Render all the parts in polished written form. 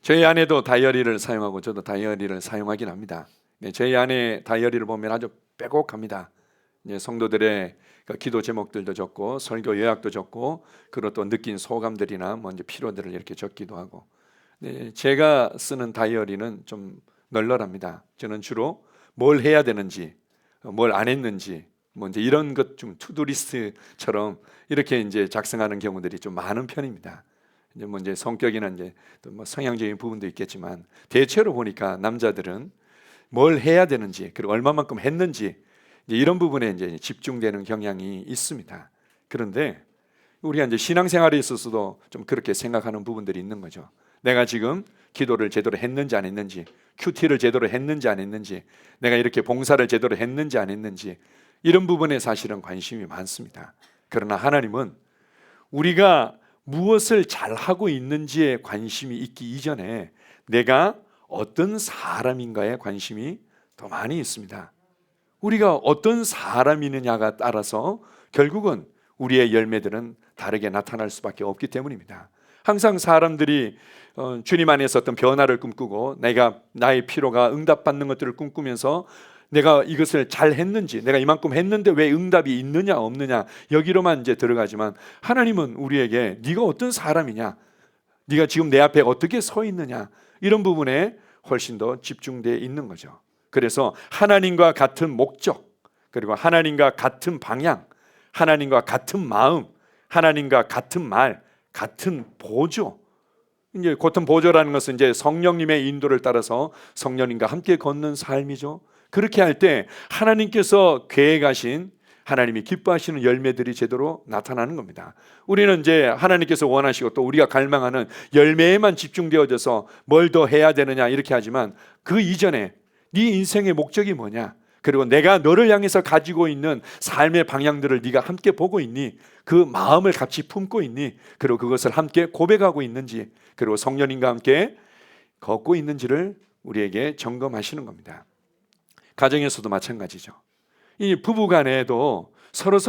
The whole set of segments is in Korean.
저희 아내도 다이어리를 사용하고 저도 다이어리를 사용하긴 합니다. 저희 아내 다이어리를 보면 아주 빼곡합니다. 성도들의 그 기도 제목들도 적고 설교 요약도 적고 그리고 또 느낀 소감들이나 뭐 이제 피로들을 이렇게 적기도 하고. 제가 쓰는 다이어리는 좀 널널합니다. 저는 주로 뭘 해야 되는지, 뭘 안 했는지, 뭐 이제 이런 것 좀 투두리스트처럼 이렇게 이제 작성하는 경우들이 좀 많은 편입니다. 이제 성격이나 이제 또 뭐 성향적인 부분도 있겠지만 대체로 보니까 남자들은 뭘 해야 되는지 그리고 얼마만큼 했는지 이제 이런 부분에 이제 집중되는 경향이 있습니다. 그런데 우리가 이제 신앙생활에 있어서도 좀 그렇게 생각하는 부분들이 있는 거죠. 내가 지금 기도를 제대로 했는지 안 했는지, 큐티를 제대로 했는지 안 했는지, 내가 이렇게 봉사를 제대로 했는지 안 했는지 이런 부분에 사실은 관심이 많습니다. 그러나 하나님은 우리가 무엇을 잘하고 있는지에 관심이 있기 이전에 내가 어떤 사람인가에 관심이 더 많이 있습니다. 우리가 어떤 사람이느냐가 따라서 결국은 우리의 열매들은 다르게 나타날 수밖에 없기 때문입니다. 항상 사람들이 주님 안에서 어떤 변화를 꿈꾸고 나의 필요가 응답받는 것들을 꿈꾸면서 내가 이것을 잘 했는지, 내가 이만큼 했는데 왜 응답이 있느냐 없느냐 여기로만 이제 들어가지만, 하나님은 우리에게 네가 어떤 사람이냐, 네가 지금 내 앞에 어떻게 서 있느냐, 이런 부분에 훨씬 더 집중되어 있는 거죠. 그래서 하나님과 같은 목적, 그리고 하나님과 같은 방향, 하나님과 같은 마음, 하나님과 같은 말, 같은 보조. 이제 같은 보조라는 것은 이제 성령님의 인도를 따라서 성령님과 함께 걷는 삶이죠. 그렇게 할 때 하나님께서 계획하신, 하나님이 기뻐하시는 열매들이 제대로 나타나는 겁니다. 우리는 이제 하나님께서 원하시고 또 우리가 갈망하는 열매에만 집중되어져서 뭘 더 해야 되느냐 이렇게 하지만, 그 이전에 네 인생의 목적이 뭐냐, 그리고 내가 너를 향해서 가지고 있는 삶의 방향들을 네가 함께 보고 있니, 그 마음을 같이 품고 있니, 그리고 그것을 함께 고백하고 있는지, 그리고 성령님과 함께 걷고 있는지를 우리에게 점검하시는 겁니다. 가정에서도 마찬가지죠. 이 부부 간에도 서로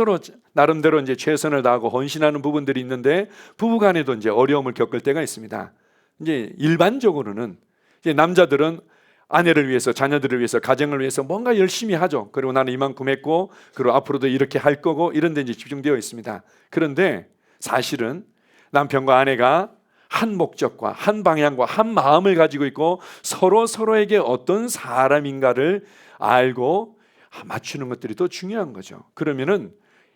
나름대로 이제 최선을 다하고 헌신하는 부분들이 있는데, 부부 간에도 이제 어려움을 겪을 때가 있습니다. 이제 일반적으로는 이제 남자들은 아내를 위해서, 자녀들을 위해서, 가정을 위해서 뭔가 열심히 하죠. 그리고 나는 이만큼 했고, 그리고 앞으로도 이렇게 할 거고, 이런 데 이제 집중되어 있습니다. 그런데 사실은 남편과 아내가 한 목적과 한 방향과 한 마음을 가지고 있고 서로에게 어떤 사람인가를 알고 맞추는 것들이 더 중요한 거죠. 그러면은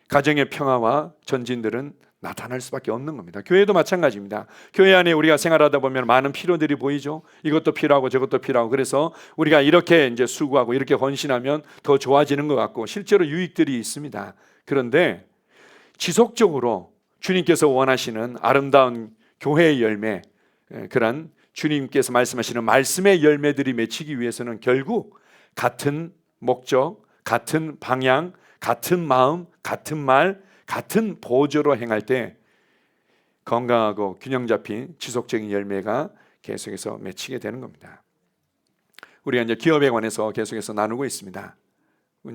가정의 평화와 전진들은 나타날 수밖에 없는 겁니다. 교회도 마찬가지입니다. 교회 안에 우리가 생활하다 보면 많은 필요들이 보이죠. 이것도 필요하고 저것도 필요하고, 그래서 우리가 이렇게 이제 수고하고 이렇게 헌신하면 더 좋아지는 것 같고 실제로 유익들이 있습니다. 그런데 지속적으로 주님께서 원하시는 아름다운 교회의 열매, 그런 주님께서 말씀하시는 말씀의 열매들이 맺히기 위해서는 결국 같은 목적, 같은 방향, 같은 마음, 같은 말, 같은 보조로 행할 때 건강하고 균형 잡힌 지속적인 열매가 계속해서 맺히게 되는 겁니다. 우리가 이제 기업에 관해서 계속해서 나누고 있습니다.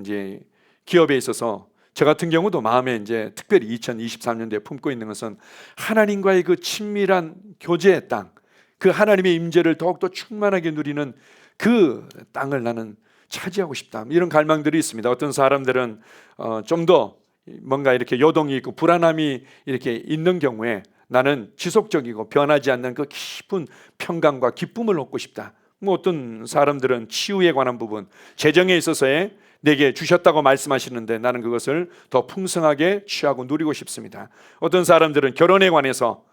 이제 기업에 있어서 저 같은 경우도 마음에 이제 특별히 2023년도에 품고 있는 것은 하나님과의 그 친밀한 교제의 땅, 그 하나님의 임재를 더욱더 충만하게 누리는 그 땅을 나는 차지하고 싶다, 이런 갈망들이 있습니다. 어떤 사람들은 좀 더 뭔가 이렇게 요동이 있고 불안함이 이렇게 있는 경우에 나는 지속적이고 변하지 않는 그 깊은 평강과 기쁨을 얻고 싶다. 뭐 어떤 사람들은 치유에 관한 부분, 재정에 있어서의 내게 주셨다고 말씀하시는데 나는 그것을 더 풍성하게 취하고 누리고 싶습니다. 어떤 사람들은 결혼에 관해서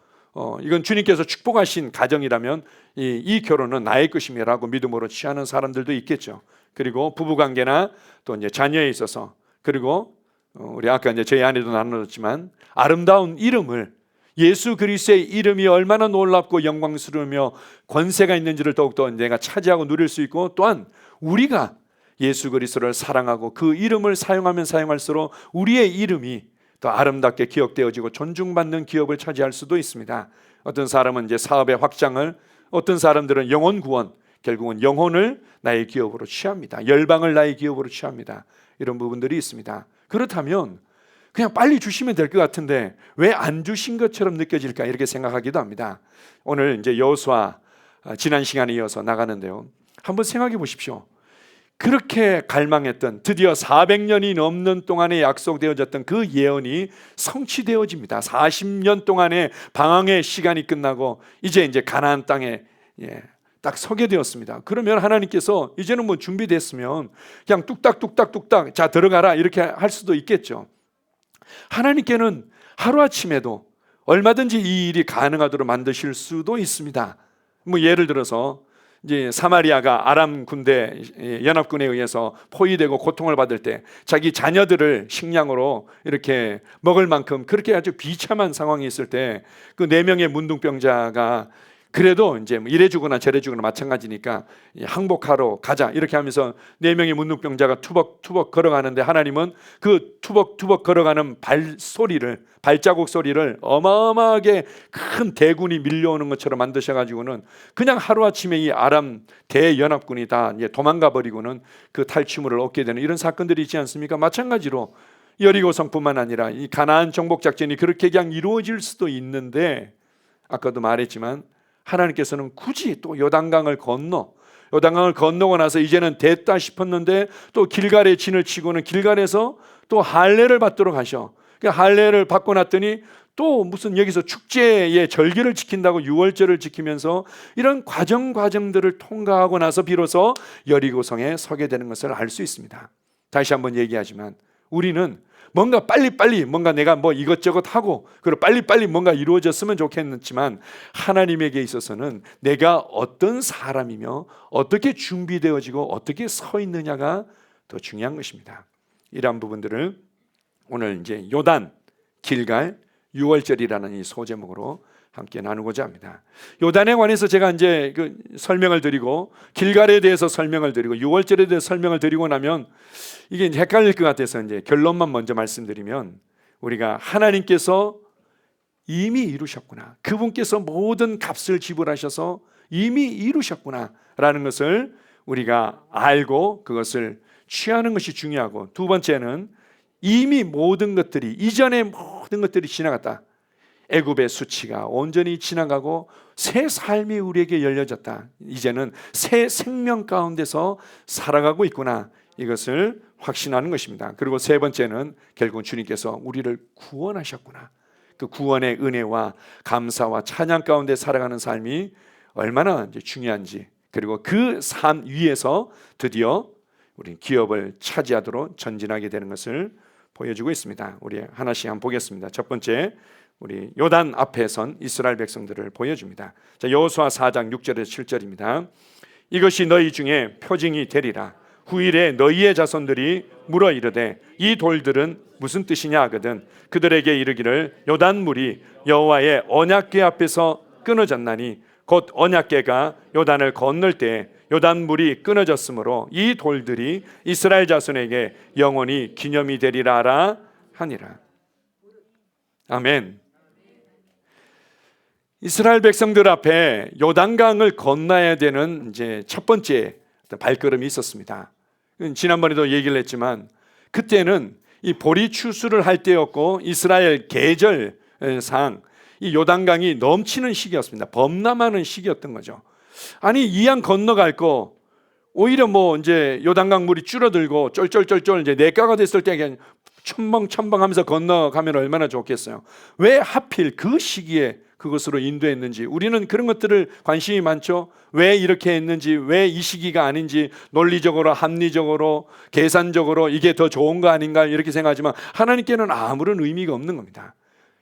이건 주님께서 축복하신 가정이라면 이 결혼은 나의 것임이라고 믿음으로 취하는 사람들도 있겠죠. 그리고 부부관계나 또 이제 자녀에 있어서, 그리고 우리 아까 이제 저희 아내도 나눴지만 아름다운 이름을, 예수 그리스도의 이름이 얼마나 놀랍고 영광스러우며 권세가 있는지를 더욱더 내가 차지하고 누릴 수 있고, 또한 우리가 예수 그리스도를 사랑하고 그 이름을 사용하면 사용할수록 우리의 이름이 더 아름답게 기억되어지고 존중받는 기업을 차지할 수도 있습니다. 어떤 사람은 이제 사업의 확장을, 어떤 사람들은 영혼 구원, 결국은 영혼을 나의 기업으로 취합니다. 열방을 나의 기업으로 취합니다. 이런 부분들이 있습니다. 그렇다면 그냥 빨리 주시면 될 것 같은데 왜 안 주신 것처럼 느껴질까, 이렇게 생각하기도 합니다. 오늘 이제 여호수아 지난 시간에 이어서 나가는데요. 한번 생각해 보십시오. 그렇게 갈망했던 드디어 400년이 넘는 동안에 약속되어졌던 그 예언이 성취되어집니다. 40년 동안의 방황의 시간이 끝나고 이제 가나안 땅에 딱 서게 되었습니다. 그러면 하나님께서 이제는 뭐 준비됐으면 그냥 뚝딱뚝딱뚝딱 자 들어가라 이렇게 할 수도 있겠죠. 하나님께는 하루아침에도 얼마든지 이 일이 가능하도록 만드실 수도 있습니다. 뭐 예를 들어서 이제 사마리아가 아람 군대 연합군에 의해서 포위되고 고통을 받을 때 자기 자녀들을 식량으로 이렇게 먹을 만큼 그렇게 아주 비참한 상황이 있을 때 그 4명의 문둥병자가 그래도 이제 이래 주거나 저래 주거나 마찬가지니까 항복하러 가자 이렇게 하면서 4명의 문둥병자가 투벅투벅 걸어가는데 하나님은 그 투벅투벅 걸어가는 발자국 소리를 어마어마하게 큰 대군이 밀려오는 것처럼 만드셔가지고는 그냥 하루아침에 이 아람 대연합군이 다 도망가 버리고는 그 탈취물을 얻게 되는 이런 사건들이 있지 않습니까? 마찬가지로 여리고성뿐만 아니라 이 가나안 정복 작전이 그렇게 그냥 이루어질 수도 있는데 아까도 말했지만 하나님께서는 굳이 또 요단강을 건너고 나서 이제는 됐다 싶었는데 또 길갈에 진을 치고는 길갈에서 또 할례를 받도록 하셔. 할례를 받고 났더니 또 무슨 여기서 축제의 절기를 지킨다고 유월절을 지키면서 이런 과정들을 통과하고 나서 비로소 여리고성에 서게 되는 것을 알 수 있습니다. 다시 한번 얘기하지만 우리는 뭔가 빨리빨리 뭔가 내가 뭐 이것저것 하고 그리고 빨리빨리 뭔가 이루어졌으면 좋겠지만 하나님에게 있어서는 내가 어떤 사람이며 어떻게 준비되어지고 어떻게 서 있느냐가 더 중요한 것입니다. 이러한 부분들을 오늘 이제 요단, 길갈, 유월절이라는 이 소제목으로 함께 나누고자 합니다. 요단에 관해서 제가 이제 그 설명을 드리고 길갈에 대해서 설명을 드리고 유월절에 대해서 설명을 드리고 나면 이게 이제 헷갈릴 것 같아서 이제 결론만 먼저 말씀드리면 우리가 하나님께서 이미 이루셨구나. 그분께서 모든 값을 지불하셔서 이미 이루셨구나라는 것을 우리가 알고 그것을 취하는 것이 중요하고 두 번째는 이미 모든 것들이 이전에 모든 것들이 지나갔다. 애굽의 수치가 온전히 지나가고 새 삶이 우리에게 열려졌다. 이제는 새 생명 가운데서 살아가고 있구나. 이것을 확신하는 것입니다. 그리고 세 번째는 결국 주님께서 우리를 구원하셨구나. 그 구원의 은혜와 감사와 찬양 가운데 살아가는 삶이 얼마나 이제 중요한지 그리고 그 삶 위에서 드디어 우리 기업을 차지하도록 전진하게 되는 것을 보여주고 있습니다. 우리 하나씩 한번 보겠습니다. 첫 번째 우리 요단 앞에 선 이스라엘 백성들을 보여줍니다. 자, 여호수아 4장 6절에서 7절입니다. 이것이 너희 중에 표징이 되리라. 후일에 너희의 자손들이 물어 이르되 이 돌들은 무슨 뜻이냐 하거든 그들에게 이르기를 요단물이 여호와의 언약궤 앞에서 끊어졌나니 곧 언약궤가 요단을 건널 때 요단물이 끊어졌으므로 이 돌들이 이스라엘 자손에게 영원히 기념이 되리라 하니라. 아멘. 이스라엘 백성들 앞에 요단강을 건너야 되는 이제 첫 번째 발걸음이 있었습니다. 지난번에도 얘기를 했지만 그때는 이 보리 추수를 할 때였고 이스라엘 계절상 이 요단강이 넘치는 시기였습니다. 범람하는 시기였던 거죠. 아니 이양 건너갈 거 오히려 뭐 이제 요단강 물이 줄어들고 쫄쫄쫄쫄 이제 내가가 됐을 때 그냥 첨벙첨벙하면서 건너가면 얼마나 좋겠어요. 왜 하필 그 시기에 그것으로 인도했는지 우리는 그런 것들을 관심이 많죠. 왜 이렇게 했는지 왜 이 시기가 아닌지 논리적으로 합리적으로 계산적으로 이게 더 좋은 거 아닌가 이렇게 생각하지만 하나님께는 아무런 의미가 없는 겁니다.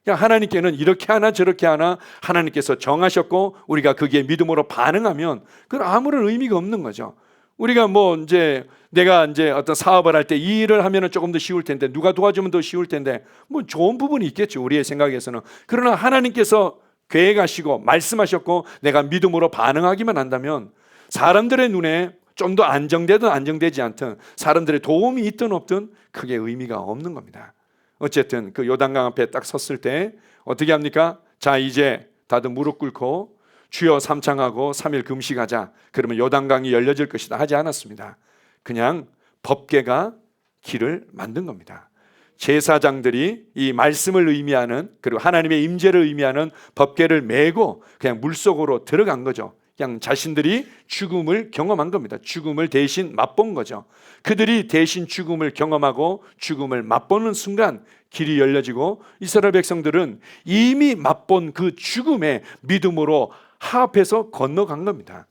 그냥 하나님께는 이렇게 하나 저렇게 하나 하나님께서 정하셨고 우리가 거기에 믿음으로 반응하면 그건 아무런 의미가 없는 거죠. 우리가 뭐 이제 내가 이제 어떤 사업을 할 때 이 일을 하면은 조금 더 쉬울 텐데 누가 도와주면 더 쉬울 텐데 뭐 좋은 부분이 있겠죠. 우리의 생각에서는. 그러나 하나님께서 계획하시고 말씀하셨고 내가 믿음으로 반응하기만 한다면 사람들의 눈에 좀 더 안정되든 안정되지 않든 사람들의 도움이 있든 없든 크게 의미가 없는 겁니다. 어쨌든 그 요단강 앞에 딱 섰을 때 어떻게 합니까? 자 이제 다들 무릎 꿇고 주여 삼창하고 3일 금식하자. 그러면 요단강이 열려질 것이다 하지 않았습니다. 그냥 법궤가 길을 만든 겁니다. 제사장들이 이 말씀을 의미하는 그리고 하나님의 임재를 의미하는 법궤를 메고 그냥 물속으로 들어간 거죠. 그냥 자신들이 죽음을 경험한 겁니다. 죽음을 대신 맛본 거죠. 그들이 대신 죽음을 경험하고 죽음을 맛보는 순간 길이 열려지고 이스라엘 백성들은 이미 맛본 그 죽음의 믿음으로 하합해서 건너간 겁니다.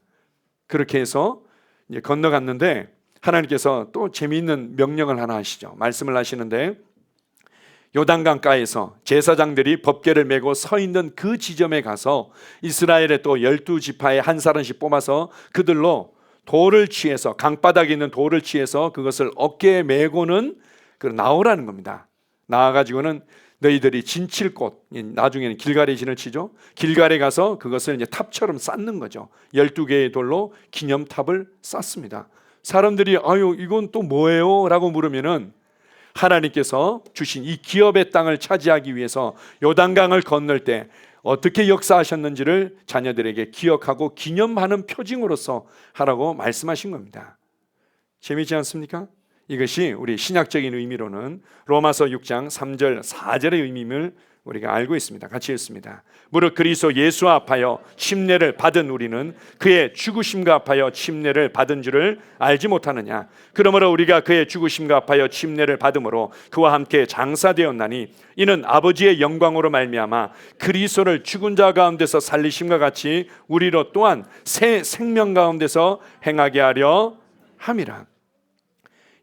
그렇게 해서 이제 건너갔는데 하나님께서 또 재미있는 명령을 하나 하시죠. 말씀을 하시는데 요단강가에서 제사장들이 법궤를 메고 서 있는 그 지점에 가서 이스라엘의 또 12지파의 한 사람씩 뽑아서 그들로 돌을 취해서 강바닥에 있는 돌을 취해서 그것을 어깨에 메고는 나오라는 겁니다. 나와가지고는 너희들이 진칠 곳, 나중에는 길갈의 진을 치죠. 길갈에 가서 그것을 이제 탑처럼 쌓는 거죠. 12개의 돌로 기념탑을 쌓습니다. 사람들이 아유 이건 또 뭐예요? 라고 물으면은 하나님께서 주신 이 기업의 땅을 차지하기 위해서 요단강을 건널 때 어떻게 역사하셨는지를 자녀들에게 기억하고 기념하는 표징으로서 하라고 말씀하신 겁니다. 재미있지 않습니까? 이것이 우리 신약적인 의미로는 로마서 6장 3절 4절의 의미를 우리가 알고 있습니다. 같이 읽습니다. 무릇 그리스도 예수와 합하여 침례를 받은 우리는 그의 죽으심과 합하여 침례를 받은 줄을 알지 못하느냐. 그러므로 우리가 그의 죽으심과 합하여 침례를 받음으로 그와 함께 장사되었나니 이는 아버지의 영광으로 말미암아 그리스도를 죽은 자 가운데서 살리심과 같이 우리로 또한 새 생명 가운데서 행하게 하려 함이라.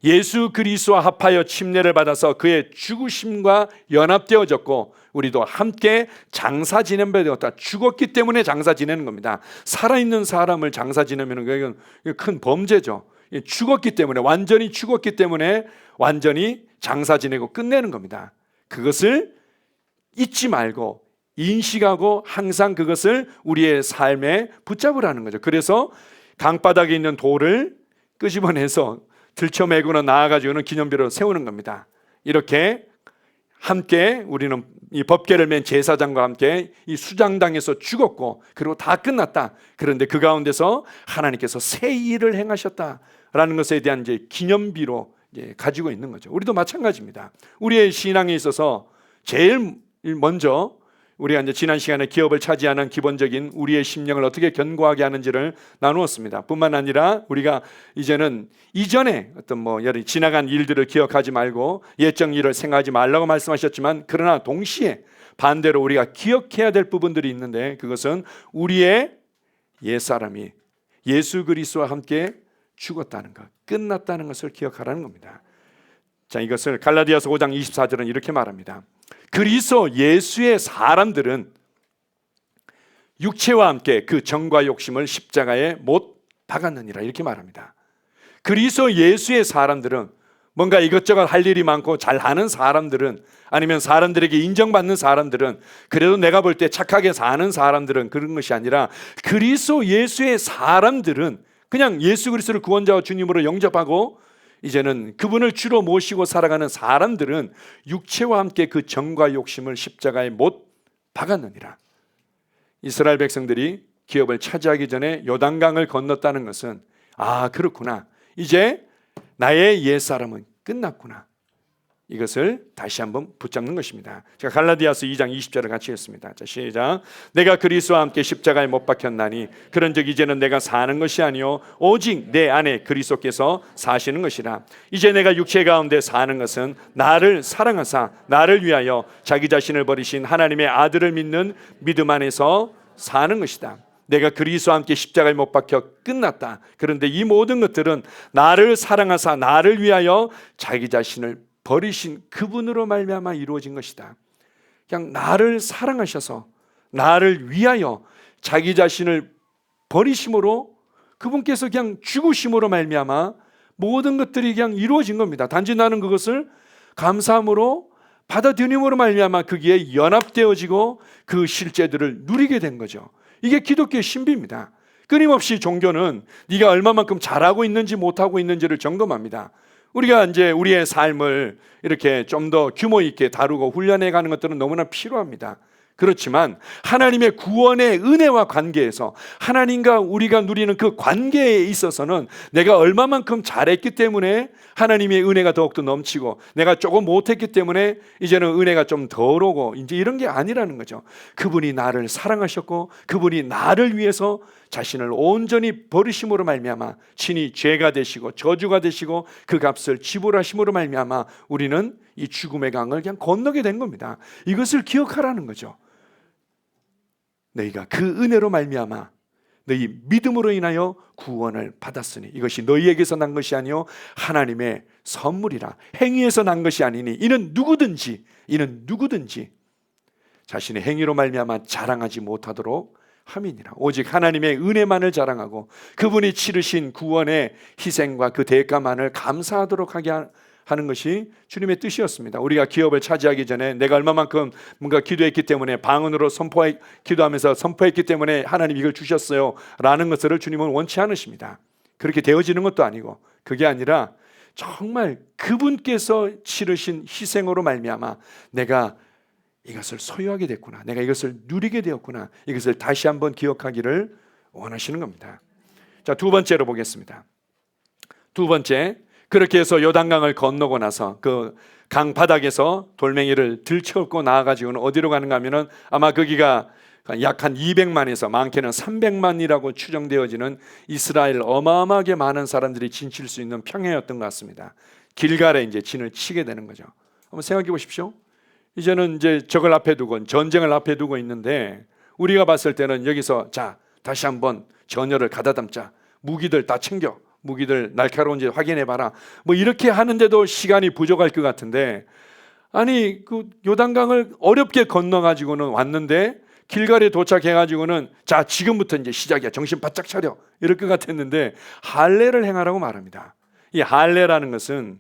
예수 그리스도와 합하여 침례를 받아서 그의 죽으심과 연합되어졌고 우리도 함께 장사 지낸 바 되었다. 죽었기 때문에 장사 지내는 겁니다. 살아있는 사람을 장사 지내면 그건 큰 범죄죠. 죽었기 때문에, 완전히 죽었기 때문에 완전히 장사 지내고 끝내는 겁니다. 그것을 잊지 말고 인식하고 항상 그것을 우리의 삶에 붙잡으라는 거죠. 그래서 강바닥에 있는 돌을 끄집어내서 들쳐매고는 나아가지고는 기념비로 세우는 겁니다. 이렇게 함께 우리는 이 법궤를 맨 제사장과 함께 이 수장당에서 죽었고 그리고 다 끝났다. 그런데 그 가운데서 하나님께서 새 일을 행하셨다라는 것에 대한 이제 기념비로 이제 가지고 있는 거죠. 우리도 마찬가지입니다. 우리의 신앙에 있어서 제일 먼저 우리가 이제 지난 시간에 기업을 차지하는 기본적인 우리의 심령을 어떻게 견고하게 하는지를 나누었습니다. 뿐만 아니라 우리가 이제는 이전에 어떤 여러 지나간 일들을 기억하지 말고 옛적 일을 생각하지 말라고 말씀하셨지만 그러나 동시에 반대로 우리가 기억해야 될 부분들이 있는데 그것은 우리의 옛사람이 예수 그리스도와 함께 죽었다는 것, 끝났다는 것을 기억하라는 겁니다. 자, 이것을 갈라디아서 5장 24절은 이렇게 말합니다. 그리스도 예수의 사람들은 육체와 함께 그 정과 욕심을 십자가에 못 박았느니라 이렇게 말합니다. 그리스도 예수의 사람들은 뭔가 이것저것 할 일이 많고 잘하는 사람들은 아니면 사람들에게 인정받는 사람들은 그래도 내가 볼 때 착하게 사는 사람들은 그런 것이 아니라 그리스도 예수의 사람들은 그냥 예수 그리스도를 구원자와 주님으로 영접하고 이제는 그분을 주로 모시고 살아가는 사람들은 육체와 함께 그 정과 욕심을 십자가에 못 박았느니라. 이스라엘 백성들이 기업을 차지하기 전에 요단강을 건넜다는 것은 아 그렇구나. 이제 나의 옛사람은 끝났구나. 이것을 다시 한번 붙잡는 것입니다. 제가 갈라디아서 2장 20절을 같이 읽습니다. 자, 시작. 내가 그리스도와 함께 십자가에 못 박혔나니 그런즉 이제는 내가 사는 것이 아니요 오직 내 안에 그리스도께서 사시는 것이라. 이제 내가 육체 가운데 사는 것은 나를 사랑하사 나를 위하여 자기 자신을 버리신 하나님의 아들을 믿는 믿음 안에서 사는 것이다. 내가 그리스도와 함께 십자가에 못 박혀 끝났다. 그런데 이 모든 것들은 나를 사랑하사 나를 위하여 자기 자신을 버리신 그분으로 말미암아 이루어진 것이다. 그냥 나를 사랑하셔서 나를 위하여 자기 자신을 버리심으로 그분께서 그냥 죽으심으로 말미암아 모든 것들이 그냥 이루어진 겁니다. 단지 나는 그것을 감사함으로 받아들임으로 말미암아 거기에 연합되어지고 그 실제들을 누리게 된 거죠. 이게 기독교의 신비입니다. 끊임없이 종교는 네가 얼마만큼 잘하고 있는지 못하고 있는지를 점검합니다. 우리가 이제 우리의 삶을 이렇게 좀 더 규모 있게 다루고 훈련해 가는 것들은 너무나 필요합니다. 그렇지만 하나님의 구원의 은혜와 관계에서 하나님과 우리가 누리는 그 관계에 있어서는 내가 얼마만큼 잘했기 때문에 하나님의 은혜가 더욱더 넘치고, 내가 조금 못했기 때문에 이제는 은혜가 좀 덜 오고, 이제 이런 게 아니라는 거죠. 그분이 나를 사랑하셨고 그분이 나를 위해서 자신을 온전히 버리심으로 말미암아 친히 죄가 되시고 저주가 되시고 그 값을 지불하심으로 말미암아 우리는 이 죽음의 강을 그냥 건너게 된 겁니다. 이것을 기억하라는 거죠. 너희가 그 은혜로 말미암아 너희 믿음으로 인하여 구원을 받았으니 이것이 너희에게서 난 것이 아니요 하나님의 선물이라. 행위에서 난 것이 아니니 이는 누구든지 자신의 행위로 말미암아 자랑하지 못하도록 함이니라. 오직 하나님의 은혜만을 자랑하고 그분이 치르신 구원의 희생과 그 대가만을 감사하도록 하게 하는 것이 주님의 뜻이었습니다. 우리가 기업을 차지하기 전에 내가 얼마만큼 뭔가 기도했기 때문에 방언으로 기도하면서 선포했기 때문에 하나님 이걸 주셨어요 라는 것을 주님은 원치 않으십니다. 그렇게 되어지는 것도 아니고, 그게 아니라 정말 그분께서 치르신 희생으로 말미암아 내가 이것을 소유하게 됐구나, 내가 이것을 누리게 되었구나, 이것을 다시 한번 기억하기를 원하시는 겁니다. 자, 두 번째로 보겠습니다. 두 번째, 그렇게 해서 요단강을 건너고 나서 그 강 바닥에서 돌멩이를 들쳐업고 나와가지고는 어디로 가는가 하면은 아마 거기가 약 한 200만에서 많게는 300만이라고 추정되어지는 이스라엘 어마어마하게 많은 사람들이 진칠 수 있는 평야였던 것 같습니다. 길갈에 이제 진을 치게 되는 거죠. 한번 생각해 보십시오. 이제는 이제 저걸 앞에 두고 전쟁을 앞에 두고 있는데 우리가 봤을 때는 여기서 자 다시 한번 전열을 가다 담자, 무기들 다 챙겨, 무기들 날카로운지 확인해봐라, 뭐 이렇게 하는데도 시간이 부족할 것 같은데, 아니 그 요단강을 어렵게 건너가지고는 왔는데 길갈에 도착해가지고는 자 지금부터 이제 시작이야, 정신 바짝 차려, 이럴 것 같았는데 할례를 행하라고 말합니다. 이 할례라는 것은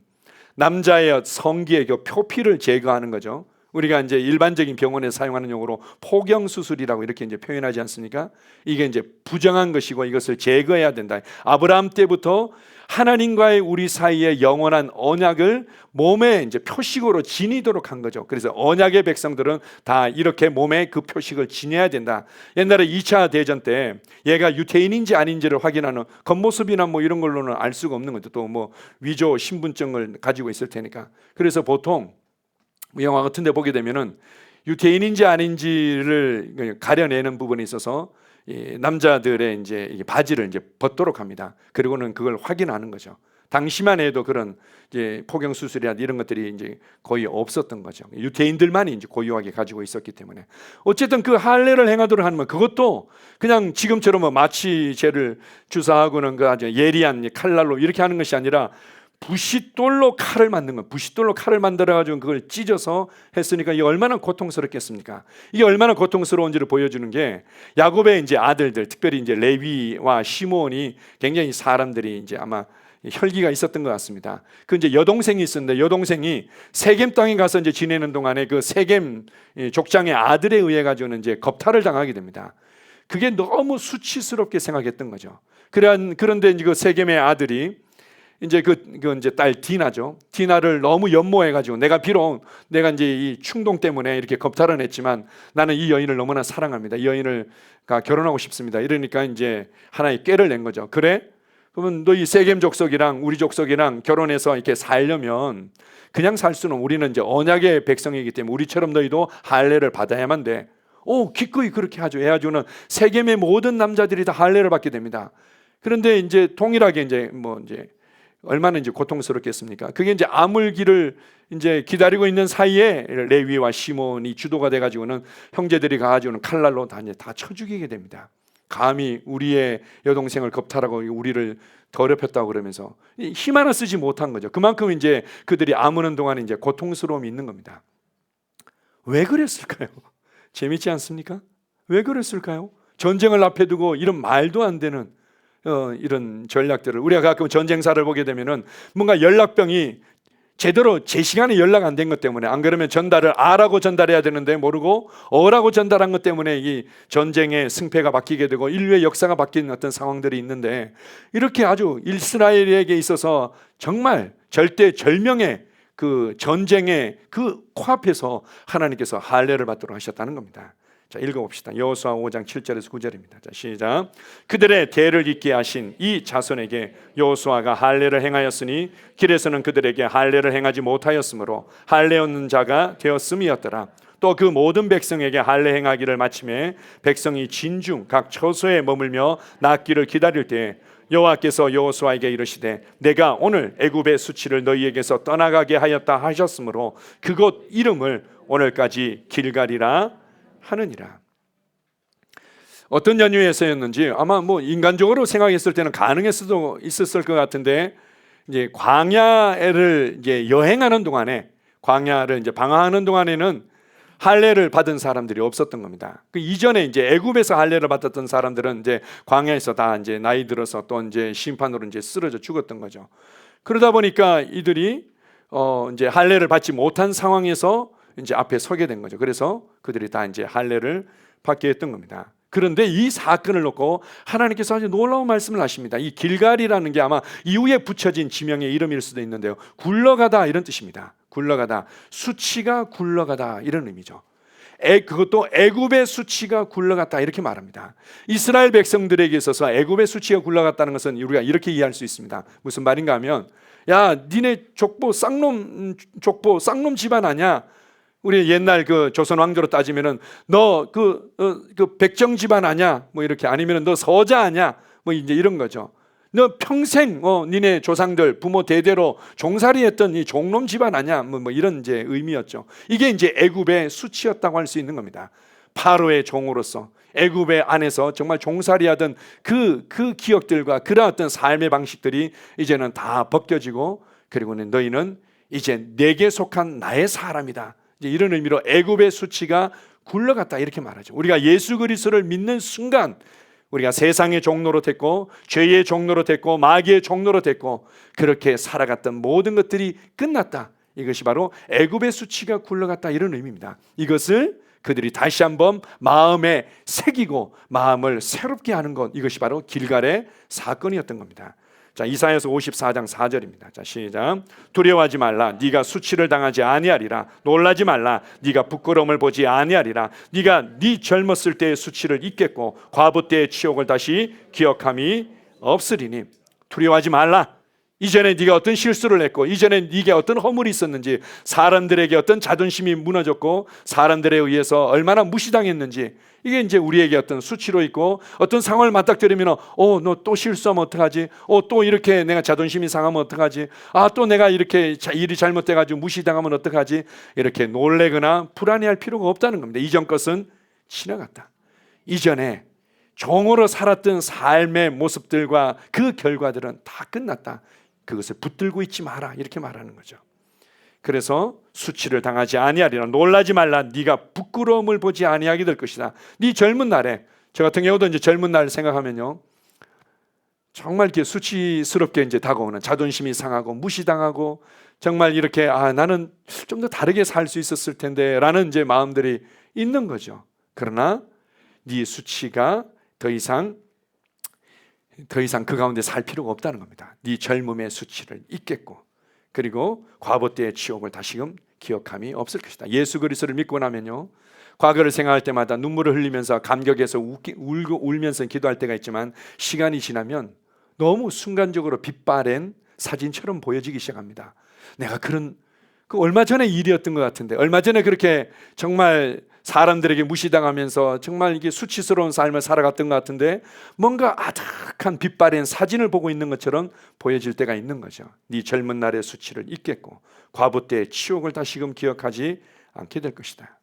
남자의 성기의 그 표피를 제거하는 거죠. 우리가 이제 일반적인 병원에 사용하는 용어로 포경 수술이라고 이렇게 이제 표현하지 않습니까? 이게 이제 부정한 것이고 이것을 제거해야 된다. 아브라함 때부터 하나님과의 우리 사이의 영원한 언약을 몸에 이제 표식으로 지니도록 한 거죠. 그래서 언약의 백성들은 다 이렇게 몸에 그 표식을 지녀야 된다. 옛날에 2차 대전 때 얘가 유태인인지 아닌지를 확인하는 겉모습이나 뭐 이런 걸로는 알 수가 없는 거죠. 또 뭐 위조 신분증을 가지고 있을 테니까. 그래서 보통 영화 같은 데 보게 되면은 유태인인지 아닌지를 가려내는 부분에 있어서 이 남자들의 이제 바지를 이제 벗도록 합니다. 그리고는 그걸 확인하는 거죠. 당시만 해도 그런 이제 포경 수술이나 이런 것들이 이제 거의 없었던 거죠. 유태인들만이 이제 고유하게 가지고 있었기 때문에. 어쨌든 그 할례를 행하도록 하면 그것도 그냥 지금처럼 뭐 마취제를 주사하고는 그 아주 예리한 칼날로 이렇게 하는 것이 아니라 부싯돌로 칼을 만든 거, 부싯돌로 칼을 만들어가지고 그걸 찢어서 했으니까 이게 얼마나 고통스럽겠습니까? 이게 얼마나 고통스러운지를 보여주는 게 야곱의 이제 아들들, 특별히 이제 레위와 시므온이 굉장히 사람들이 이제 아마 혈기가 있었던 것 같습니다. 그 이제 여동생이 있었는데 여동생이 세겜 땅에 가서 이제 지내는 동안에 그 세겜 족장의 아들에 의해 가지고는 이제 겁탈을 당하게 됩니다. 그게 너무 수치스럽게 생각했던 거죠. 그런데 이제 그 세겜의 아들이 이제 그 이제 딸 디나죠. 디나를 너무 연모해가지고 내가 이제 이 충동 때문에 이렇게 겁탈은 했지만 나는 이 여인을 너무나 사랑합니다. 이 여인을 결혼하고 싶습니다. 이러니까 이제 하나의 꾀를 낸 거죠. 그래? 그러면 너 이 세겜 족속이랑 우리 족속이랑 결혼해서 이렇게 살려면 그냥 살 수는, 우리는 이제 언약의 백성이기 때문에 우리처럼 너희도 할례를 받아야만 돼. 기꺼이 그렇게 하죠. 해가지고는 세겜의 모든 남자들이 다 할례를 받게 됩니다. 그런데 이제 동일하게 이제 얼마나 이제 고통스럽겠습니까? 그게 이제 아물기를 이제 기다리고 있는 사이에 레위와 시몬이 주도가 돼가지고는 형제들이 가가지고는 칼날로 다 쳐 죽이게 됩니다. 감히 우리의 여동생을 겁탈하고 우리를 더럽혔다고 그러면서 힘 하나 쓰지 못한 거죠. 그만큼 이제 그들이 아무는 동안 이제 고통스러움이 있는 겁니다. 왜 그랬을까요? 재밌지 않습니까? 왜 그랬을까요? 전쟁을 앞에 두고 이런 말도 안 되는 이런 전략들을, 우리가 가끔 전쟁사를 보게 되면은 뭔가 연락병이 제대로 제 시간에 연락 안 된 것 때문에, 안 그러면 전달을 아라고 전달해야 되는데 모르고 어라고 전달한 것 때문에 이 전쟁의 승패가 바뀌게 되고 인류의 역사가 바뀌는 어떤 상황들이 있는데, 이렇게 아주 이스라엘에게 있어서 정말 절대절명의 그 전쟁의 그 코앞에서 하나님께서 할례를 받도록 하셨다는 겁니다. 자, 읽어봅시다. 여호수아 5장 7절에서 9절입니다. 자, 시작. 그들의 대를 잇게 하신 이 자손에게 여호수아가 할례를 행하였으니 길에서는 그들에게 할례를 행하지 못하였으므로 할례 얻는 자가 되었음이었더라. 또 그 모든 백성에게 할례 행하기를 마침에 백성이 진중 각 처소에 머물며 낫기를 기다릴 때에 여호와께서 여호수아에게 이르시되 내가 오늘 애굽의 수치를 너희에게서 떠나가게 하였다 하셨으므로 그곳 이름을 오늘까지 길갈이라 하느니라. 어떤 연유에서였는지 아마 뭐 인간적으로 생각했을 때는 가능했을 수도 있었을 것 같은데, 이제 광야를 이제 여행하는 동안에, 광야를 이제 방황하는 동안에는 할례를 받은 사람들이 없었던 겁니다. 그 이전에 이제 애굽에서 할례를 받았던 사람들은 이제 광야에서 다 이제 나이 들어서 또 이제 심판으로 이제 쓰러져 죽었던 거죠. 그러다 보니까 이들이 이제 할례를 받지 못한 상황에서 이제 앞에 서게 된 거죠. 그래서 그들이 다 이제 할례를 받게 했던 겁니다. 그런데 이 사건을 놓고 하나님께서 아주 놀라운 말씀을 하십니다. 이 길갈이라는 게 아마 이후에 붙여진 지명의 이름일 수도 있는데요, 굴러가다 이런 뜻입니다. 굴러가다, 수치가 굴러가다 이런 의미죠. 그것도 애굽의 수치가 굴러갔다 이렇게 말합니다. 이스라엘 백성들에게 있어서 애굽의 수치가 굴러갔다는 것은 우리가 이렇게 이해할 수 있습니다. 무슨 말인가 하면, 야 니네 족보 쌍놈 집안 아냐? 우리 옛날 그 조선 왕조로 따지면은 너 그 백정 집안 아냐? 뭐 이렇게, 아니면은 너 서자 아냐? 뭐 이제 이런 거죠. 너 평생 니네 조상들 부모 대대로 종살이했던 이 종놈 집안 아냐? 뭐 이런 이제 의미였죠. 이게 이제 애굽의 수치였다고 할 수 있는 겁니다. 파로의 종으로서 애굽의 안에서 정말 종살이하던 그 기억들과 그런 어떤 삶의 방식들이 이제는 다 벗겨지고, 그리고는 너희는 이제 내게 속한 나의 사람이다. 이제 이런 의미로 애굽의 수치가 굴러갔다 이렇게 말하죠. 우리가 예수 그리스도를 믿는 순간 우리가 세상의 종로로 됐고 죄의 종로로 됐고 마귀의 종로로 됐고 그렇게 살아갔던 모든 것들이 끝났다. 이것이 바로 애굽의 수치가 굴러갔다 이런 의미입니다. 이것을 그들이 다시 한번 마음에 새기고 마음을 새롭게 하는 것, 이것이 바로 길갈의 사건이었던 겁니다. 자, 이사야서 54장 4절입니다. 자, 시작. 두려워하지 말라. 네가 수치를 당하지 아니하리라. 놀라지 말라. 네가 부끄러움을 보지 아니하리라. 네가 네 젊었을 때의 수치를 잊겠고 과부 때의 치욕을 다시 기억함이 없으리니. 두려워하지 말라. 이전에 네가 어떤 실수를 했고 이전에 네게 어떤 허물이 있었는지, 사람들에게 어떤 자존심이 무너졌고 사람들에 의해서 얼마나 무시당했는지, 이게 이제 우리에게 어떤 수치로 있고, 어떤 상황을 맞닥뜨리면 너 또 실수하면 어떡하지? 또 이렇게 내가 자존심이 상하면 어떡하지? 또 내가 이렇게 일이 잘못돼가지고 무시당하면 어떡하지? 이렇게 놀래거나 불안해할 필요가 없다는 겁니다. 이전 것은 지나갔다. 이전에 종으로 살았던 삶의 모습들과 그 결과들은 다 끝났다. 그것을 붙들고 있지 마라 이렇게 말하는 거죠. 그래서 수치를 당하지 아니하리라. 놀라지 말라. 네가 부끄러움을 보지 아니하게 될 것이다. 네 젊은 날에, 저 같은 경우도 이제 젊은 날 생각하면요, 정말 이렇게 수치스럽게 이제 다가오는, 자존심이 상하고 무시당하고 정말 이렇게 나는 좀 더 다르게 살 수 있었을 텐데라는 이제 마음들이 있는 거죠. 그러나 네 수치가 더 이상 그 가운데 살 필요가 없다는 겁니다. 네 젊음의 수치를 잊겠고, 그리고 과부 때의 치욕을 다시금 기억함이 없을 것이다. 예수 그리스도를 믿고 나면요, 과거를 생각할 때마다 눈물을 흘리면서 감격해서 울면서 기도할 때가 있지만, 시간이 지나면 너무 순간적으로 빛바랜 사진처럼 보여지기 시작합니다. 내가 얼마 전에 일이었던 것 같은데, 얼마 전에 그렇게 정말 사람들에게 무시당하면서 정말 이게 수치스러운 삶을 살아갔던 것 같은데, 뭔가 아득한 빛바랜 사진을 보고 있는 것처럼 보여질 때가 있는 거죠. 네 젊은 날의 수치를 잊겠고 과부 때의 치욕을 다시금 기억하지 않게 될 것이다.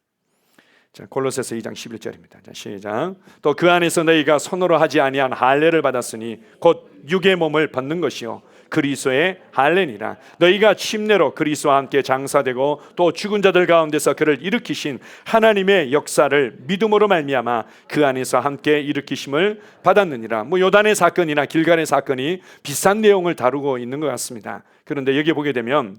자, 골로새서 2장 11절입니다. 자, 시작. 또 그 안에서 너희가 손으로 하지 아니한 할례를 받았으니 곧 육의 몸을 벗는 것이요 그리스도의 할례니라. 너희가 침례로 그리스도와 함께 장사되고 또 죽은 자들 가운데서 그를 일으키신 하나님의 역사를 믿음으로 말미암아 그 안에서 함께 일으키심을 받았느니라. 요단의 사건이나 길갈의 사건이 비슷한 내용을 다루고 있는 것 같습니다. 그런데 여기 보게 되면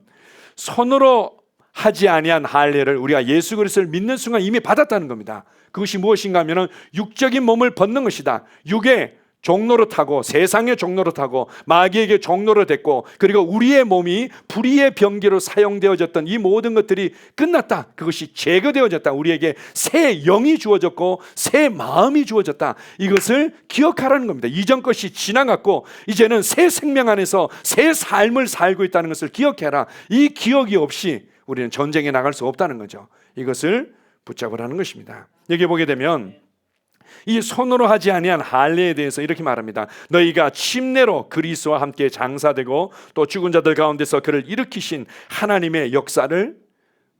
손으로 하지 아니한 할례를 우리가 예수 그리스도를 믿는 순간 이미 받았다는 겁니다. 그것이 무엇인가 하면 육적인 몸을 벗는 것이다. 육의 종로로 타고 세상의 종로로 타고 마귀에게 종로로 됐고, 그리고 우리의 몸이 불의의 병기로 사용되어졌던 이 모든 것들이 끝났다. 그것이 제거되어졌다. 우리에게 새 영이 주어졌고 새 마음이 주어졌다. 이것을 기억하라는 겁니다. 이전 것이 지나갔고 이제는 새 생명 안에서 새 삶을 살고 있다는 것을 기억해라. 이 기억이 없이 우리는 전쟁에 나갈 수 없다는 거죠. 이것을 붙잡으라는 것입니다. 여기 보게 되면 이 손으로 하지 아니한 할례에 대해서 이렇게 말합니다. 너희가 침례로 그리스도와 함께 장사되고 또 죽은 자들 가운데서 그를 일으키신 하나님의 역사를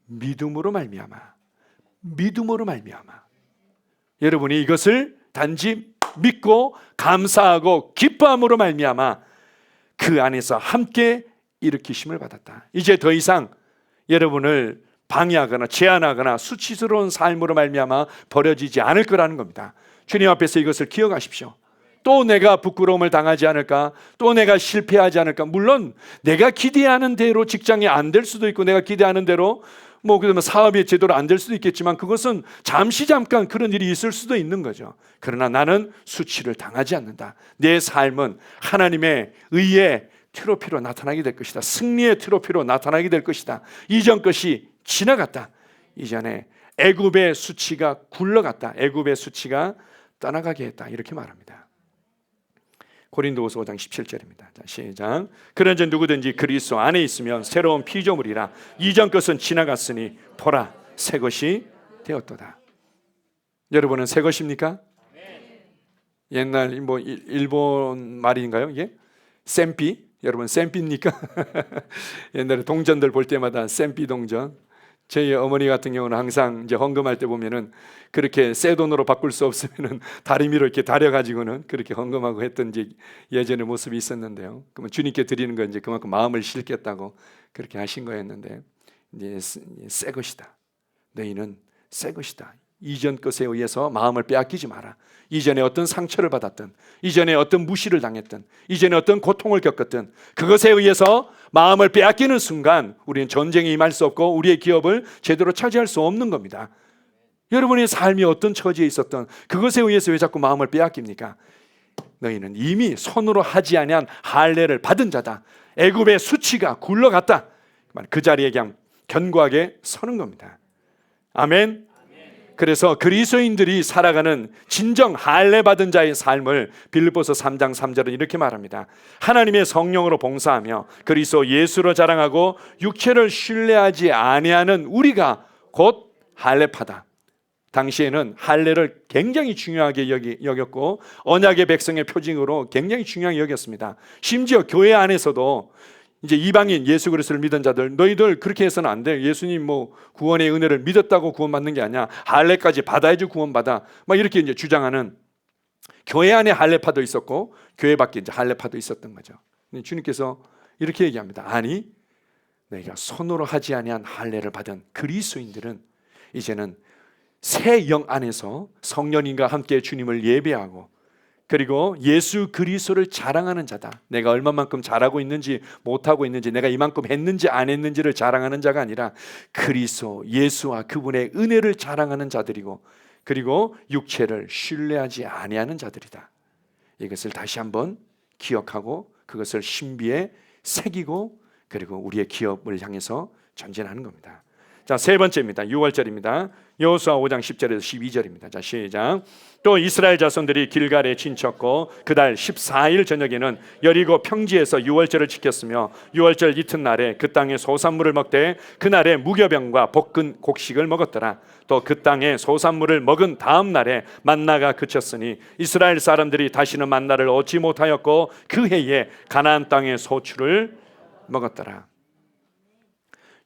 믿음으로 말미암아. 여러분이 이것을 단지 믿고 감사하고 기뻐함으로 말미암아 그 안에서 함께 일으키심을 받았다. 이제 더 이상 여러분을 방해하거나 제한하거나 수치스러운 삶으로 말미암아 버려지지 않을 거라는 겁니다. 주님 앞에서 이것을 기억하십시오. 또 내가 부끄러움을 당하지 않을까? 또 내가 실패하지 않을까? 물론 내가 기대하는 대로 직장이 안 될 수도 있고 내가 기대하는 대로 그러면 사업이 제대로 안 될 수도 있겠지만 그것은 잠깐 그런 일이 있을 수도 있는 거죠. 그러나 나는 수치를 당하지 않는다. 내 삶은 하나님의 의의 트로피로 나타나게 될 것이다. 승리의 트로피로 나타나게 될 것이다. 이전 것이 지나갔다. 이전에 애굽의 수치가 굴러갔다. 애굽의 수치가 떠나가게 했다. 이렇게 말합니다. 고린도후서 5장 17절입니다. 자, 시작. 그런즉 누구든지 그리스도 안에 있으면 새로운 피조물이라. 이전 것은 지나갔으니 보라 새 것이 되었도다. 여러분은 새 것입니까? 옛날 일본 말인가요? 이게 센피? 여러분 센피입니까? 옛날에 동전들 볼 때마다 센피 동전. 저희 어머니 같은 경우는 항상 이제 헌금할 때 보면은 그렇게 새 돈으로 바꿀 수 없으면은 다리미로 이렇게 다려가지고는 그렇게 헌금하고 했던 이제 예전의 모습이 있었는데요. 그러면 주님께 드리는 건 이제 그만큼 마음을 싣겠다고 그렇게 하신 거였는데, 이제 새 것이다. 너희는 새 것이다. 이전 것에 의해서 마음을 빼앗기지 마라. 이전에 어떤 상처를 받았든, 이전에 어떤 무시를 당했든, 이전에 어떤 고통을 겪었든 그것에 의해서 마음을 빼앗기는 순간 우리는 전쟁에 임할 수 없고 우리의 기업을 제대로 차지할 수 없는 겁니다. 여러분의 삶이 어떤 처지에 있었던 그것에 의해서 왜 자꾸 마음을 빼앗깁니까? 너희는 이미 손으로 하지 아니한 할례를 받은 자다. 애굽의 수치가 굴러갔다. 그 자리에 그냥 견고하게 서는 겁니다. 아멘. 그래서 그리스도인들이 살아가는 진정 할례 받은 자의 삶을 빌립보서 3장 3절은 이렇게 말합니다. 하나님의 성령으로 봉사하며 그리스도 예수로 자랑하고 육체를 신뢰하지 아니하는 우리가 곧 할례파다. 당시에는 할례를 굉장히 중요하게 여겼고 언약의 백성의 표징으로 굉장히 중요하게 여겼습니다. 심지어 교회 안에서도 이제 이방인 예수 그리스도를 믿은 자들, 너희들 그렇게 해서는 안 돼. 예수님 구원의 은혜를 믿었다고 구원받는 게 아니야. 할례까지 받아야지 구원받아. 막 이렇게 이제 주장하는 교회 안에 할례파도 있었고 교회 밖에 이제 할례파도 있었던 거죠. 주님께서 이렇게 얘기합니다. 아니, 너희가 손으로 하지 아니한 할례를 받은 그리스도인들은 이제는 새 영 안에서 성령님과 함께 주님을 예배하고 그리고 예수 그리스도를 자랑하는 자다. 내가 얼마만큼 잘하고 있는지 못하고 있는지 내가 이만큼 했는지 안 했는지를 자랑하는 자가 아니라 그리스도 예수와 그분의 은혜를 자랑하는 자들이고 그리고 육체를 신뢰하지 아니하는 자들이다. 이것을 다시 한번 기억하고 그것을 신비에 새기고 그리고 우리의 기업을 향해서 전진하는 겁니다. 자, 세 번째입니다. 6월절입니다. 여호수아 5장 10절에서 12절입니다. 자, 시작. 또 이스라엘 자손들이 길갈에 진쳤고 그달 14일 저녁에는 여리고 평지에서 6월절을 지켰으며 6월절 이튿날에 그 땅의 소산물을 먹되 그날에 무교병과 볶은 곡식을 먹었더라. 또 그 땅의 소산물을 먹은 다음 날에 만나가 그쳤으니 이스라엘 사람들이 다시는 만나를 얻지 못하였고 그 해에 가나안 땅의 소출을 먹었더라.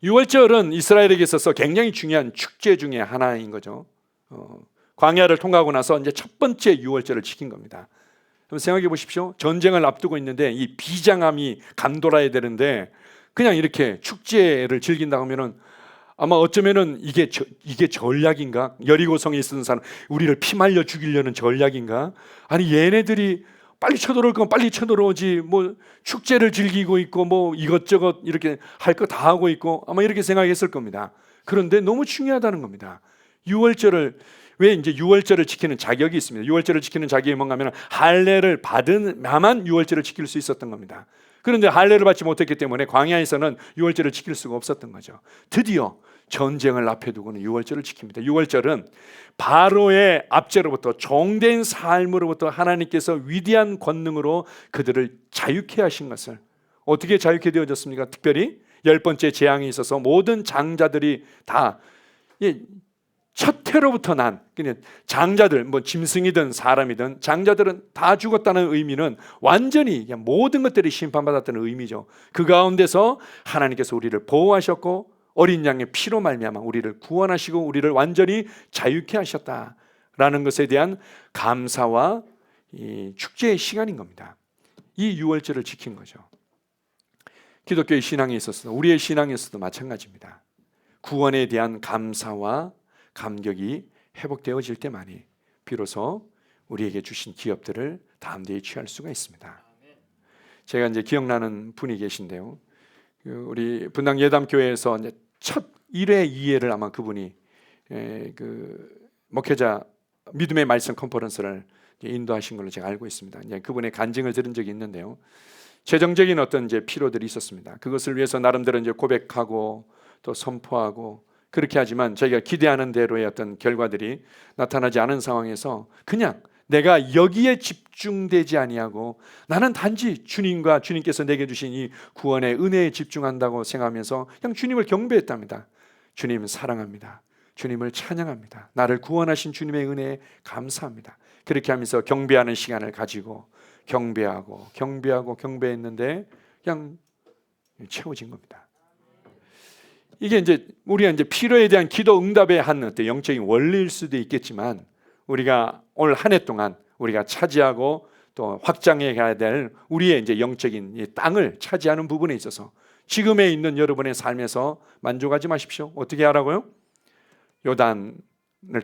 6월절은 이스라엘에게 있어서 굉장히 중요한 축제 중에 하나인 거죠. 광야를 통과하고 나서 이제 첫 번째 6월절을 지킨 겁니다. 한번 생각해 보십시오. 전쟁을 앞두고 있는데 이 비장함이 감돌아야 되는데 그냥 이렇게 축제를 즐긴다고 하면은 아마 어쩌면은 이게 전략인가? 여리고성에 있는 사람 우리를 피말려 죽이려는 전략인가? 아니 얘네들이 빨리 쳐들어올 거면 빨리 쳐들어오지 축제를 즐기고 있고 이것저것 이렇게 할 거 다 하고 있고 아마 이렇게 생각했을 겁니다. 그런데 너무 중요하다는 겁니다. 6월절을 왜 이제 유월절을 지키는 자격이 있습니다. 유월절을 지키는 자격이 뭔가 하면 할례를 받은야만 유월절을 지킬 수 있었던 겁니다. 그런데 할례를 받지 못했기 때문에 광야에서는 유월절을 지킬 수가 없었던 거죠. 드디어 전쟁을 앞에 두고는 유월절을 지킵니다. 유월절은 바로의 압제로부터 종된 삶으로부터 하나님께서 위대한 권능으로 그들을 자유케 하신 것을, 어떻게 자유케 되어졌습니까? 특별히 10번째 재앙이 있어서 모든 장자들이 다 첫 해로부터 난 그냥 장자들, 뭐 짐승이든 사람이든 장자들은 다 죽었다는 의미는 완전히 그냥 모든 것들이 심판받았다는 의미죠. 그 가운데서 하나님께서 우리를 보호하셨고 어린 양의 피로 말미암아 우리를 구원하시고 우리를 완전히 자유케 하셨다라는 것에 대한 감사와 이 축제의 시간인 겁니다. 이 유월절을 지킨 거죠. 기독교의 신앙에 있어서, 우리의 신앙에 있어서도 마찬가지입니다. 구원에 대한 감사와 감격이 회복되어질 때만이 비로소 우리에게 주신 기업들을 담대히 취할 수가 있습니다. 제가 이제 기억나는 분이 계신데요. 우리 분당 예담교회에서 이제 첫 1회 2회를 아마 그분이 그 목회자 믿음의 말씀 컨퍼런스를 인도하신 걸로 제가 알고 있습니다. 이제 그분의 간증을 들은 적이 있는데요. 재정적인 어떤 이제 필요들이 있었습니다. 그것을 위해서 나름대로 이제 고백하고 또 선포하고 그렇게 하지만 저희가 기대하는 대로의 어떤 결과들이 나타나지 않은 상황에서 그냥 내가 여기에 집중되지 아니하고 나는 단지 주님과 주님께서 내게 주신 이 구원의 은혜에 집중한다고 생각하면서 그냥 주님을 경배했답니다. 주님 사랑합니다. 주님을 찬양합니다. 나를 구원하신 주님의 은혜에 감사합니다. 그렇게 하면서 경배하는 시간을 가지고 경배했는데 그냥 채워진 겁니다. 이게 이제 우리가 이제 필요에 대한 기도 응답의 한 어떤 영적인 원리일 수도 있겠지만 우리가 올 한 해 동안 우리가 차지하고 또 확장해 가야 될 우리의 이제 영적인 이 땅을 차지하는 부분에 있어서 지금에 있는 여러분의 삶에서 만족하지 마십시오. 어떻게 하라고요? 요단을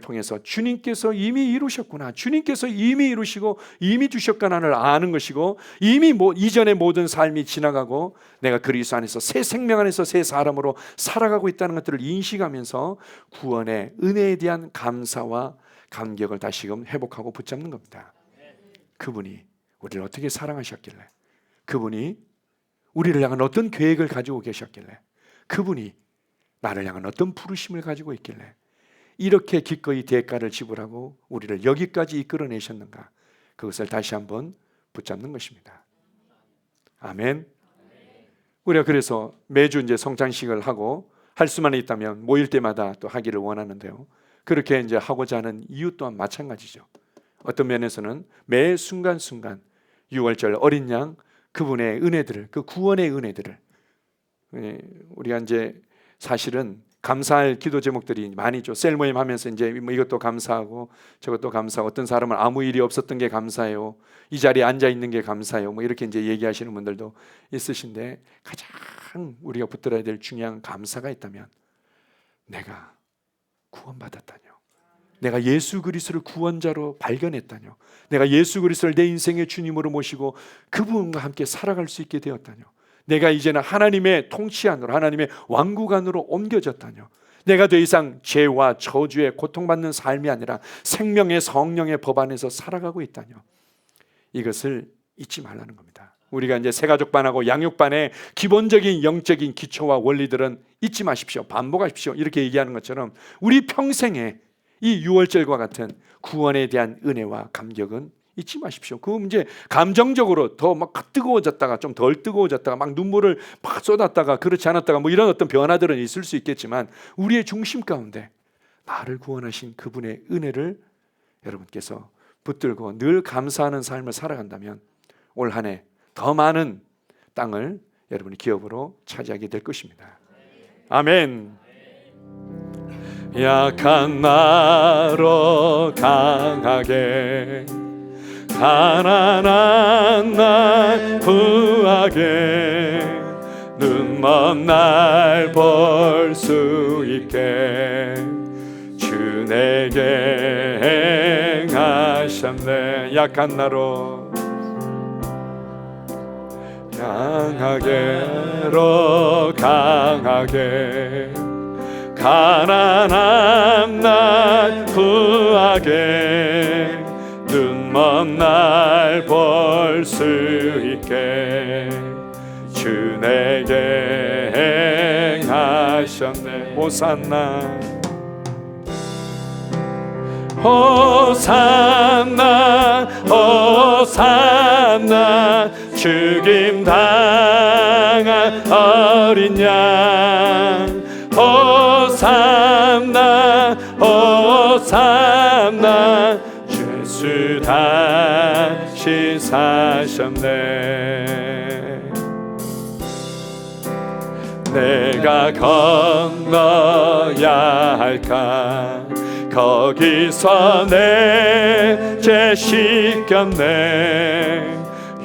통해서 주님께서 이미 이루셨구나, 주님께서 이미 이루시고 이미 주셨구나를 아는 것이고 이미 이전의 모든 삶이 지나가고 내가 그리스도 안에서 새 생명 안에서 새 사람으로 살아가고 있다는 것들을 인식하면서 구원의 은혜에 대한 감사와 감격을 다시금 회복하고 붙잡는 겁니다. 그분이 우리를 어떻게 사랑하셨길래, 그분이 우리를 향한 어떤 계획을 가지고 계셨길래, 그분이 나를 향한 어떤 부르심을 가지고 있길래 이렇게 기꺼이 대가를 지불하고 우리를 여기까지 이끌어내셨는가, 그것을 다시 한번 붙잡는 것입니다. 아멘. 우리가 그래서 매주 이제 성찬식을 하고 할 수만 있다면 모일 때마다 또 하기를 원하는데요. 그렇게 이제 하고자 하는 이유 또한 마찬가지죠. 어떤 면에서는 매 순간순간 유월절 어린 양 그분의 은혜들을, 그 구원의 은혜들을 우리가 이제 사실은 감사할 기도 제목들이 많이 있죠. 셀 모임 하면서 이제 뭐 이것도 감사하고 저것도 감사하고, 어떤 사람은 아무 일이 없었던 게 감사해요, 이 자리에 앉아 있는 게 감사해요, 뭐 이렇게 이제 얘기하시는 분들도 있으신데, 가장 우리가 붙들어야 될 중요한 감사가 있다면 내가 구원받았다뇨, 내가 예수 그리스도를 구원자로 발견했다뇨, 내가 예수 그리스도를 내 인생의 주님으로 모시고 그분과 함께 살아갈 수 있게 되었다뇨, 내가 이제는 하나님의 통치 안으로, 하나님의 왕국 안으로 옮겨졌다뇨, 내가 더 이상 죄와 저주에 고통받는 삶이 아니라 생명의 성령의 법 안에서 살아가고 있다뇨. 이것을 잊지 말라는 겁니다. 우리가 이제 새가족반하고 양육반의 기본적인 영적인 기초와 원리들은 잊지 마십시오, 반복하십시오, 이렇게 얘기하는 것처럼 우리 평생에 이 유월절과 같은 구원에 대한 은혜와 감격은 잊지 마십시오. 그 문제 감정적으로 더 막 뜨거워졌다가 좀 덜 뜨거워졌다가 막 눈물을 막 쏟았다가 그렇지 않았다가 뭐 이런 어떤 변화들은 있을 수 있겠지만 우리의 중심 가운데 나를 구원하신 그분의 은혜를 여러분께서 붙들고 늘 감사하는 삶을 살아간다면 올 한 해 더 많은 땅을 여러분이 기업으로 차지하게 될 것입니다. 아멘. 약한 나로 강하게, 가난한 날 부하게, 눈먼 날 볼 수 있게 주 내게 행하셨네. 약한 나로 강하게로 강하게, 가난한 날 구하게 눈먼 날 볼 수 있게 주 내게 행하셨네. 호산나 호산나 호산나 죽임 당한 어린 양 호산나 호산나 예수 다시 사셨네. 내가 건너야 할까 거기서 내 죄 씻겼네.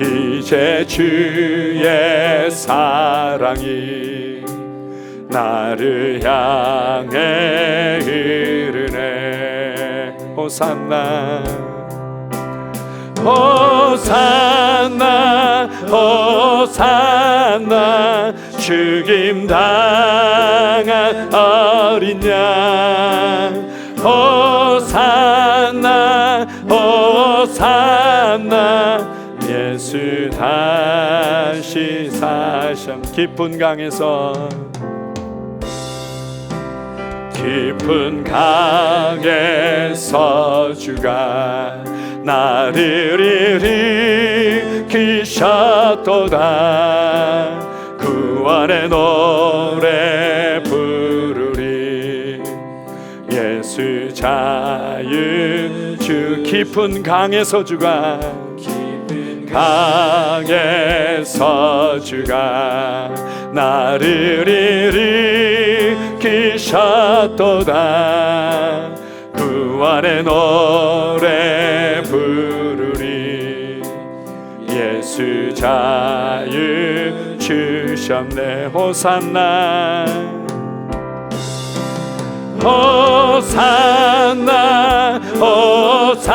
이제 주의 사랑이 나를 향해 흐르네. 호산나 호산나 호산나 죽임 당한 어린 양 호산나 호산나 예수 다시 사셨. 깊은 강에서 깊은 강에서 주가 나를 일으키셨도다. 구원의 노래 부르리 예수 자유주. 깊은 강에서 주가 강에서 주가 나를 일으키셨도다. 구원의 노래 부르리 예수 자유 주셨네. 호산나 호산나 호산나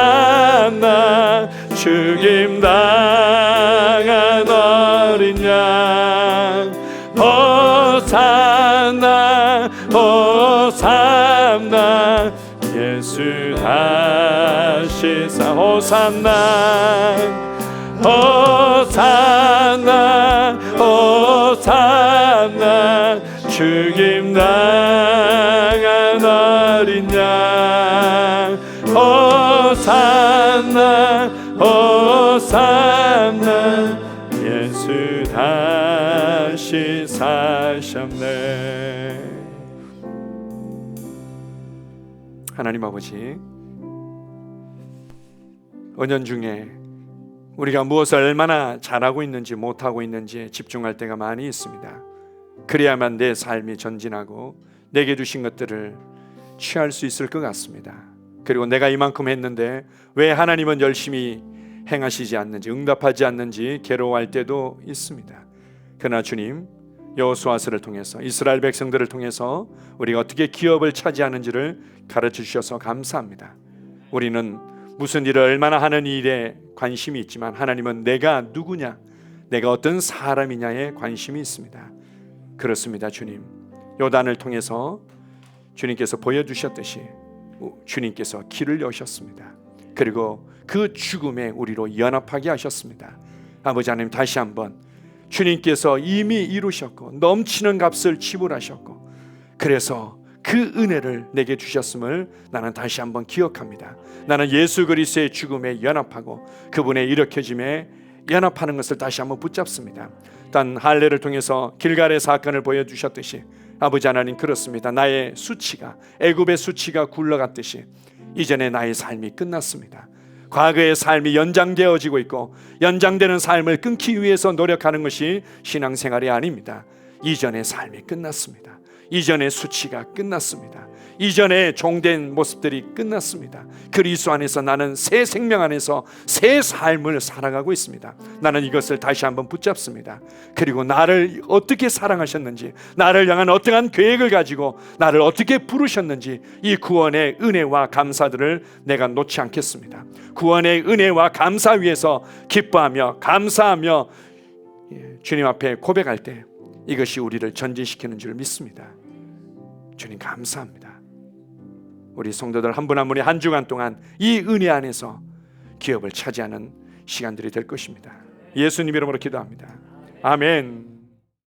죽임 당한 어린 양 호산나 호산나 예수 다시 사. 호산나 호산나 호산나 죽임 당한 어린 양 호산나 호산나 예수 다시 사셨네. 하나님 아버지, 은연중에 우리가 무엇을 얼마나 잘하고 있는지 못하고 있는지 집중할 때가 많이 있습니다. 그래야만 내 삶이 전진하고 내게 주신 것들을 취할 수 있을 것 같습니다. 그리고 내가 이만큼 했는데 왜 하나님은 열심히 행하시지 않는지, 응답하지 않는지 괴로워할 때도 있습니다. 그러나 주님, 여호수아서를 통해서 이스라엘 백성들을 통해서 우리가 어떻게 기업을 차지하는지를 가르쳐 주셔서 감사합니다. 우리는 무슨 일을 얼마나 하는 일에 관심이 있지만 하나님은 내가 누구냐, 내가 어떤 사람이냐에 관심이 있습니다. 그렇습니다. 주님, 요단을 통해서 주님께서 보여주셨듯이 주님께서 길을 여셨습니다. 그리고 그 죽음에 우리로 연합하게 하셨습니다. 아버지 하나님, 다시 한번 주님께서 이미 이루셨고 넘치는 값을 지불하셨고 그래서 그 은혜를 내게 주셨음을 나는 다시 한번 기억합니다. 나는 예수 그리스도의 죽음에 연합하고 그분의 일으켜짐에 연합하는 것을 다시 한번 붙잡습니다. 단 할례를 통해서 길갈의 사건을 보여주셨듯이 아버지 하나님, 그렇습니다. 나의 수치가, 애굽의 수치가 굴러갔듯이 이전에 나의 삶이 끝났습니다. 과거의 삶이 연장되어지고 있고 연장되는 삶을 끊기 위해서 노력하는 것이 신앙생활이 아닙니다. 이전의 삶이 끝났습니다. 이전의 수치가 끝났습니다. 이전의 종된 모습들이 끝났습니다. 그리스도 안에서 나는 새 생명 안에서 새 삶을 살아가고 있습니다. 나는 이것을 다시 한번 붙잡습니다. 그리고 나를 어떻게 사랑하셨는지, 나를 향한 어떠한 계획을 가지고 나를 어떻게 부르셨는지 이 구원의 은혜와 감사들을 내가 놓지 않겠습니다. 구원의 은혜와 감사 위에서 기뻐하며 감사하며 주님 앞에 고백할 때 이것이 우리를 전진시키는 줄 믿습니다. 주님 감사합니다. 우리 성도들 한 분 한 분이 한 주간 동안 이 은혜 안에서 기업을 차지하는 시간들이 될 것입니다. 예수님 이름으로 기도합니다. 아멘.